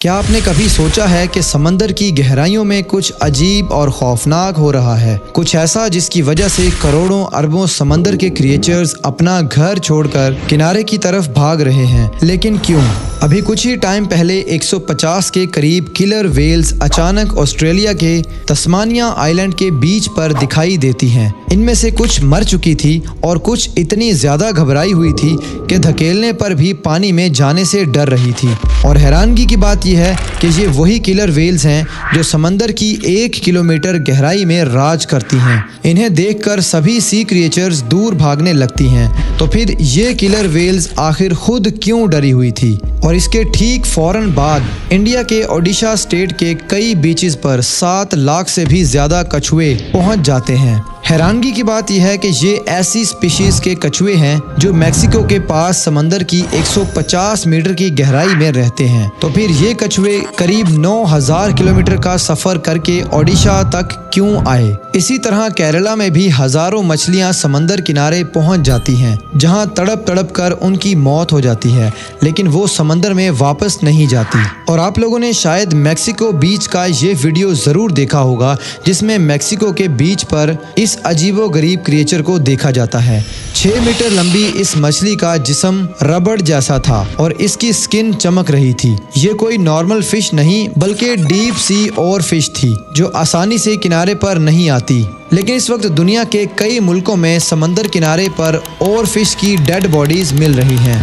کیا آپ نے کبھی سوچا ہے کہ سمندر کی گہرائیوں میں کچھ عجیب اور خوفناک ہو رہا ہے؟ کچھ ایسا جس کی وجہ سے کروڑوں اربوں سمندر کے کریچرز اپنا گھر چھوڑ کر کنارے کی طرف بھاگ رہے ہیں، لیکن کیوں؟ ابھی کچھ ہی ٹائم پہلے 150 کے قریب کلر ویلز اچانک آسٹریلیا کے تسمانیہ آئی لینڈ کے بیچ پر دکھائی دیتی ہیں۔ ان میں سے کچھ مر چکی تھی اور کچھ اتنی زیادہ گھبرائی ہوئی تھی کہ دھکیلنے پر بھی پانی میں جانے سے ڈر رہی تھی۔ اور حیرانگی کی بات یہ ہے کہ یہ وہی کلر ویلز ہیں جو سمندر کی 1 کلومیٹر گہرائی میں راج کرتی ہیں۔ انہیں دیکھ کر سبھی سی کریچرز دور بھاگنے لگتی ہیں۔ تو پھر یہ کلر ویلز آخر خود کیوں ڈری ہوئی تھی؟ اور اس کے ٹھیک فوراً بعد انڈیا کے اوڈیشہ اسٹیٹ کے کئی بیچز پر 7 لاکھ سے بھی زیادہ کچھوے پہنچ جاتے ہیں۔ حیرانگی کی بات یہ ہے کہ یہ ایسی سپیشیز کے کچھوے ہیں جو میکسیکو کے پاس سمندر کی 150 میٹر کی گہرائی میں رہتے ہیں۔ تو پھر یہ کچھوے قریب 9000 کلومیٹر کا سفر کر کے اوڈیشہ تک کیوں آئے؟ اسی طرح کیرلا میں بھی ہزاروں مچھلیاں سمندر کنارے پہنچ جاتی ہیں، جہاں تڑپ تڑپ کر ان کی موت ہو جاتی ہے، لیکن وہ سمندر میں واپس نہیں جاتی۔ اور آپ لوگوں نے شاید میکسیکو بیچ کا یہ ویڈیو ضرور دیکھا ہوگا جس میں میکسیکو کے بیچ پر اس عجیب و غریب کریچر کو دیکھا جاتا ہے۔ 6 میٹر لمبی اس مچھلی کا جسم ربڑ جیسا تھا اور اس کی سکن چمک رہی تھی۔ یہ کوئی نارمل فش نہیں بلکہ ڈیپ سی اور فش تھی جو آسانی سے کنارے پر نہیں آتی۔ لیکن اس وقت دنیا کے کئی ملکوں میں سمندر کنارے پر اور فش کی ڈیڈ باڈیز مل رہی ہیں۔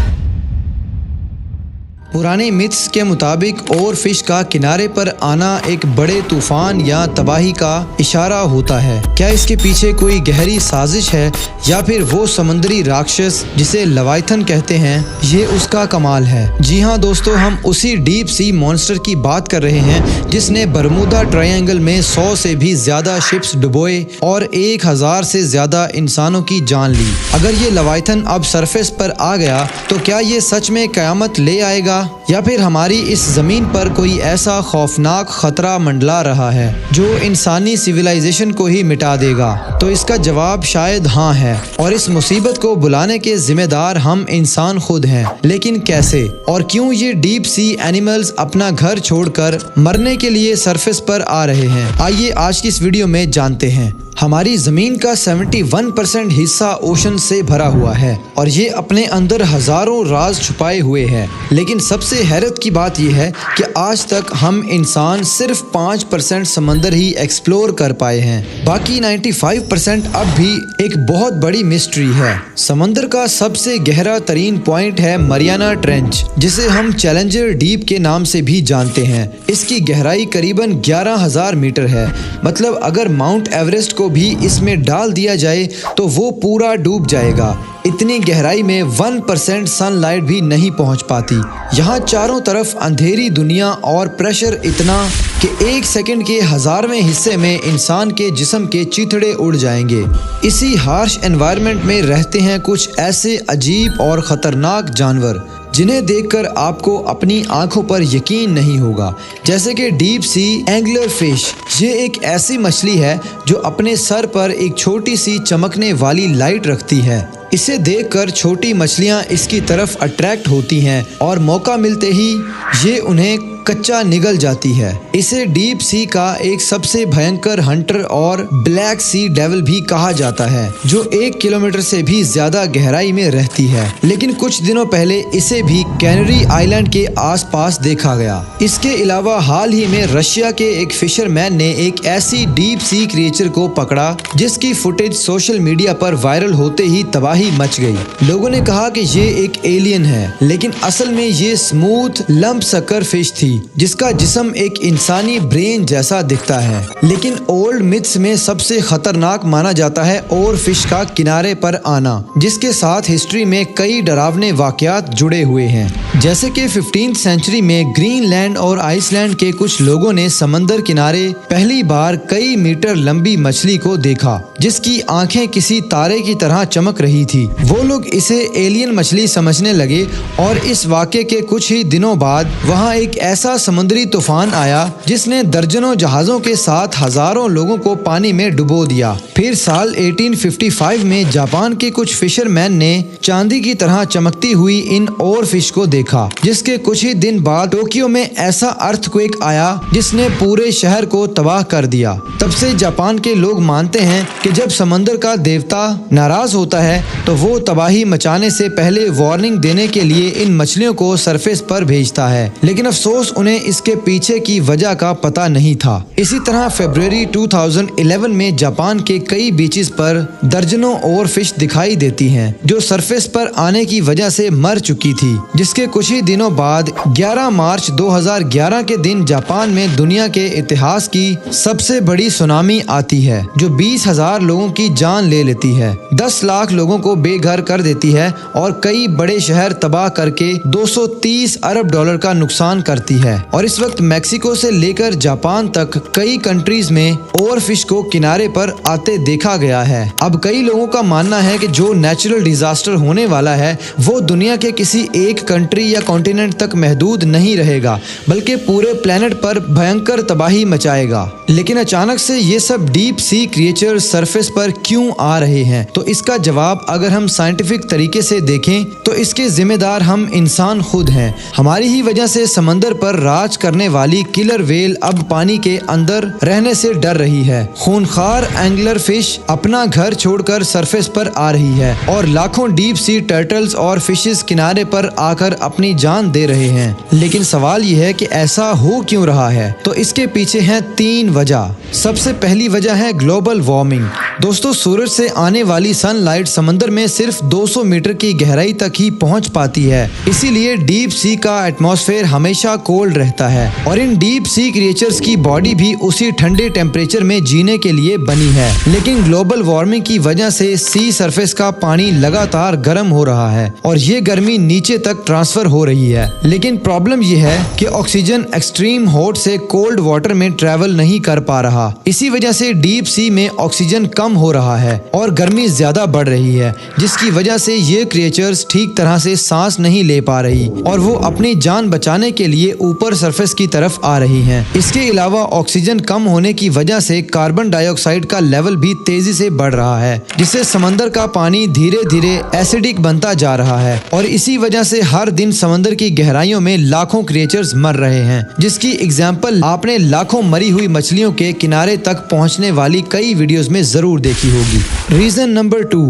پرانے میتھس کے مطابق اور فش کا کنارے پر آنا ایک بڑے طوفان یا تباہی کا اشارہ ہوتا ہے۔ کیا اس کے پیچھے کوئی گہری سازش ہے یا پھر وہ سمندری راکشس جسے لیویاتھن کہتے ہیں یہ اس کا کمال ہے؟ جی ہاں دوستو، ہم اسی ڈیپ سی مانسٹر کی بات کر رہے ہیں جس نے برمودا ٹرائنگل میں 100 سے بھی زیادہ شپس ڈبوئے اور 1000 سے زیادہ انسانوں کی جان لی۔ اگر یہ لیویاتھن اب سرفیس پر آ گیا تو کیا یہ سچ میں قیامت لے آئے گا یا پھر ہماری اس زمین پر کوئی ایسا خوفناک خطرہ منڈلا رہا ہے جو انسانی سویلائزیشن کو ہی مٹا دے گا؟ تو اس کا جواب شاید ہاں ہے، اور اس مصیبت کو بلانے کے ذمہ دار ہم انسان خود ہیں۔ لیکن کیسے اور کیوں یہ ڈیپ سی اینیملز اپنا گھر چھوڑ کر مرنے کے لیے سرفیس پر آ رہے ہیں؟ آئیے آج کی اس ویڈیو میں جانتے ہیں۔ ہماری زمین کا 71% حصہ اوشن سے بھرا ہوا ہے اور یہ اپنے اندر ہزاروں راز چھپائے ہوئے ہے۔ لیکن سب سے حیرت کی بات یہ ہے کہ آج تک ہم انسان صرف 5% سمندر ہی ایکسپلور کر پائے ہیں، باقی 95% اب بھی ایک بہت بڑی مسٹری ہے۔ سمندر کا سب سے گہرا ترین پوائنٹ ہے مریانا ٹرینچ، جسے ہم چیلنجر ڈیپ کے نام سے بھی جانتے ہیں۔ اس کی گہرائی قریباً 11000 میٹر ہے، مطلب اگر ماؤنٹ ایوریسٹ کو بھی اس میں ڈال دیا جائے تو وہ پورا ڈوب جائے گا۔ اتنی گہرائی میں 1% سن لائٹ بھی نہیں پہنچ پاتی۔ یہاں چاروں طرف اندھیری دنیا اور پریشر اتنا کہ 1 سیکنڈ کے 1000ویں حصے میں انسان کے جسم کے چیتھڑے اڑ جائیں گے۔ اسی ہارش انوائرمنٹ میں رہتے ہیں کچھ ایسے عجیب اور خطرناک جانور جنہیں دیکھ کر آپ کو اپنی آنکھوں پر یقین نہیں ہوگا، جیسے کہ ڈیپ سی اینگلر فش۔ یہ ایک ایسی مچھلی ہے جو اپنے سر پر ایک چھوٹی سی چمکنے والی لائٹ رکھتی ہے۔ اسے دیکھ کر چھوٹی مچھلیاں اس کی طرف اٹریکٹ ہوتی ہیں اور موقع ملتے ہی یہ انہیں کچا نگل جاتی ہے۔ اسے ڈیپ سی کا ایک سب سے بھینکر ہنٹر اور بلیک سی ڈیول بھی کہا جاتا ہے، جو 1 کلومیٹر سے بھی زیادہ گہرائی میں رہتی ہے۔ لیکن کچھ دنوں پہلے اسے بھی کینری آئی لینڈ کے آس پاس دیکھا گیا۔ اس کے علاوہ حال ہی میں رشیا کے ایک فشر مین نے ایک ایسی ڈیپ سی کریچر کو پکڑا جس کی فوٹیج سوشل میڈیا پر وائرل ہوتے ہی تباہی مچ گئی۔ لوگوں نے کہا کہ یہ ایک ایلین ہے، لیکن اصل میں یہ اسموتھ لمپ سکر فش تھی جس کا جسم ایک انسانی برین جیسا دکھتا ہے۔ لیکن اولڈ میتھس میں سب سے خطرناک مانا جاتا ہے اور فش کا کنارے پر آنا، جس کے ساتھ ہسٹری میں کئی ڈراونے واقعات جڑے ہوئے ہیں، جیسے کہ 15 سینچری میں گرین لینڈ اور آئس لینڈ کے کچھ لوگوں نے سمندر کنارے پہلی بار کئی میٹر لمبی مچھلی کو دیکھا جس کی آنکھیں کسی تارے کی طرح چمک رہی تھی۔ وہ لوگ اسے ایلین مچھلی سمجھنے لگے اور اس واقعے کے کچھ ہی دنوں بعد وہاں ایک ایسی ایسا سمندری طوفان آیا جس نے درجنوں جہازوں کے ساتھ ہزاروں لوگوں کو پانی میں ڈبو دیا۔ پھر سال 1855 میں جاپان کے کچھ فشرمین نے چاندی کی طرح چمکتی ہوئی ان اور فش کو دیکھا، جس کے کچھ ہی دن بعد ٹوکیو میں ایسا ارتھ کویک آیا جس نے پورے شہر کو تباہ کر دیا۔ تب سے جاپان کے لوگ مانتے ہیں کہ جب سمندر کا دیوتا ناراض ہوتا ہے تو وہ تباہی مچانے سے پہلے وارننگ دینے کے لیے ان مچھلیوں کو سرفیس پر بھیجتا ہے، لیکن افسوس انہیں اس کے پیچھے کی وجہ کا پتہ نہیں تھا۔ اسی طرح فروری 2011 میں جاپان کے کئی بیچز پر درجنوں اور فش دکھائی دیتی ہیں جو سرفیس پر آنے کی وجہ سے مر چکی تھی، جس کے کچھ ہی دنوں بعد 11 مارچ 2011 کے دن جاپان میں دنیا کے اتہاس کی سب سے بڑی سونامی آتی ہے جو 20,000 لوگوں کی جان لے لیتی ہے، 10 لاکھ لوگوں کو بے گھر کر دیتی ہے اور کئی بڑے شہر تباہ کر کے 230 ارب ڈالر کا نقصان کرتی ہے۔ اور اس وقت میکسیکو سے لے کر جاپان تک کئی کنٹریز میں اور فش کو کنارے پر آتے دیکھا گیا ہے۔ اب کئی لوگوں کا ماننا ہے کہ جو نیچرل ڈیزاسٹر ہونے والا ہے وہ دنیا کے کسی ایک کنٹری یا کانٹیننٹ تک محدود نہیں رہے گا بلکہ پورے پلینٹ پر بھینکر تباہی مچائے گا۔ لیکن اچانک سے یہ سب ڈیپ سی کریچر سرفیس پر کیوں آ رہے ہیں؟ تو اس کا جواب اگر ہم سائنٹیفک طریقے سے دیکھیں تو اس کے ذمہ دار ہم انسان خود ہیں۔ ہماری ہی وجہ سے سمندر پر راج کرنے والی کلر ویل اب پانی کے اندر رہنے سے ڈر رہی ہے، خونخوار اینگلر فش اپنا گھر چھوڑ کر سرفیس پر آ رہی ہے اور لاکھوں ڈیپ سی ٹرٹلز اور فشز کنارے پر آ کر اپنی جان دے رہے ہیں۔ لیکن سوال یہ ہے کہ ایسا ہو کیوں رہا ہے؟ تو اس کے پیچھے ہیں 3 وجہ۔ سب سے پہلی وجہ ہے گلوبل وارمنگ۔ دوستو، سورج سے آنے والی سن لائٹ سمندر میں صرف 200 میٹر کی گہرائی تک ہی پہنچ پاتی ہے، اسی لیے ڈیپ سی کا ایٹماسفیئر ہمیشہ کولڈ رہتا ہے اور ان ڈیپ سی کریچرز کی باڈی بھی اسی ٹھنڈے ٹیمپریچر میں جینے کے لیے بنی ہے۔ لیکن گلوبل وارمنگ کی وجہ سے سی سرفیس کا پانی لگاتار گرم ہو رہا ہے اور یہ گرمی نیچے تک ٹرانسفر ہو رہی ہے، لیکن پرابلم یہ ہے کہ آکسیجن ایکسٹریم ہاٹ سے کولڈ واٹر میں ٹریول نہیں کر پا رہا۔ اسی وجہ سے ڈیپ سی میں آکسیجن کم ہو رہا ہے اور گرمی زیادہ بڑھ رہی ہے، جس کی وجہ سے یہ کریچرز ٹھیک طرح سے سانس نہیں لے پا رہی اور وہ اپنی جان بچانے کے لیے اوپر سرفیس کی طرف آ رہی ہیں۔ اس کے علاوہ آکسیجن کم ہونے کی وجہ سے کاربن ڈائی آکسائڈ کا لیول بھی تیزی سے بڑھ رہا ہے، جس سے سمندر کا پانی دھیرے دھیرے ایسیڈک بنتا جا رہا ہے اور اسی وجہ سے ہر دن سمندر کی گہرائیوں میں لاکھوں کریچرز مر رہے ہیں، جس کی اگزامپل آپ نے لاکھوں مری ہوئی مچھلیوں کے کنارے تک پہنچنے والی کئی ویڈیوز میں ضرور دیکھی ہوگی۔ Reason number 2،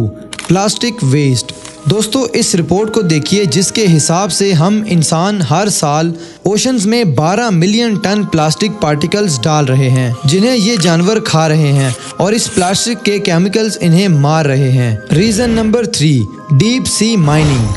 plastic waste. دوستو، اس رپورٹ کو دیکھیے جس کے حساب سے ہم انسان ہر سال اوشنز میں 12 ملین ٹن پلاسٹک پارٹیکلز ڈال رہے ہیں جنہیں یہ جانور کھا رہے ہیں اور اس پلاسٹک کے کیمیکلز انہیں مار رہے ہیں۔ Reason number 3، deep sea mining.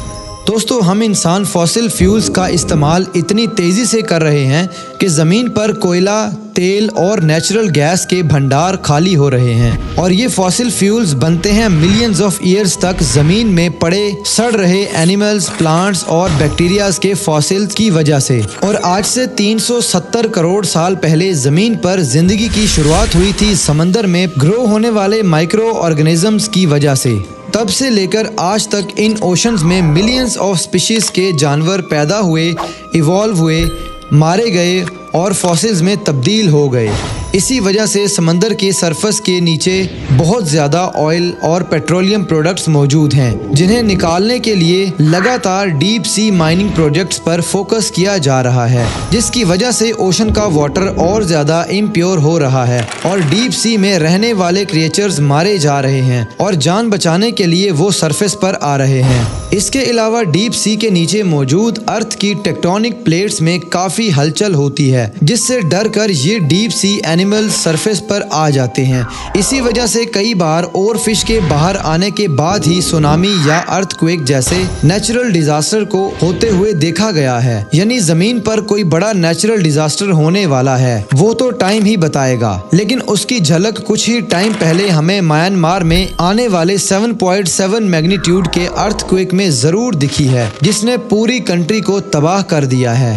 دوستو، ہم انسان فوسل فیولز کا استعمال اتنی تیزی سے کر رہے ہیں کہ زمین پر کوئلہ، تیل اور نیچرل گیس کے بھنڈار خالی ہو رہے ہیں اور یہ فوسل فیولز بنتے ہیں ملینز آف ایئرز تک زمین میں پڑے سڑ رہے اینیملز، پلانٹس اور بیکٹیریاز کے فوسلز کی وجہ سے۔ اور آج سے 370 کروڑ سال پہلے زمین پر زندگی کی شروعات ہوئی تھی سمندر میں گرو ہونے والے مائکرو آرگنزمز کی وجہ سے۔ تب سے لے کر آج تک ان اوشنز میں ملینز آف سپیشیز کے جانور پیدا ہوئے، ایوالو ہوئے، مارے گئے اور فوسلز میں تبدیل ہو گئے۔ اسی وجہ سے سمندر کے سرفس کے نیچے بہت زیادہ آئل اور پیٹرولیم پروڈکٹس موجود ہیں جنہیں نکالنے کے لیے لگاتار ڈیپ سی مائننگ پروجیکٹس پر فوکس کیا جا رہا ہے، جس کی وجہ سے اوشن کا واٹر اور زیادہ امپیور ہو رہا ہے اور ڈیپ سی میں رہنے والے کریچرز مارے جا رہے ہیں اور جان بچانے کے لیے وہ سرفس پر آ رہے ہیں۔ اس کے علاوہ ڈیپ سی کے نیچے موجود ارتھ کی ٹیکٹونک پلیٹس میں کافی ہلچل ہوتی ہے، جس سے ڈر کر یہ ڈیپ سی اینیمل سرفیس پر آ جاتے ہیں۔ اسی وجہ سے کئی بار اور فش کے باہر آنے کے بعد ہی سونامی یا ارتھ کویک جیسے نیچرل ڈیزاسٹر کو ہوتے ہوئے دیکھا گیا ہے۔ یعنی زمین پر کوئی بڑا نیچرل ڈیزاسٹر ہونے والا ہے، وہ تو ٹائم ہی بتائے گا، لیکن اس کی جھلک کچھ ہی ٹائم پہلے ہمیں میانمار میں آنے والے 7.7 میگنیٹیوڈ کے ارتھ کویک میں ضرور دکھی ہے، جس نے پوری کنٹری کو تباہ کر دیا ہے۔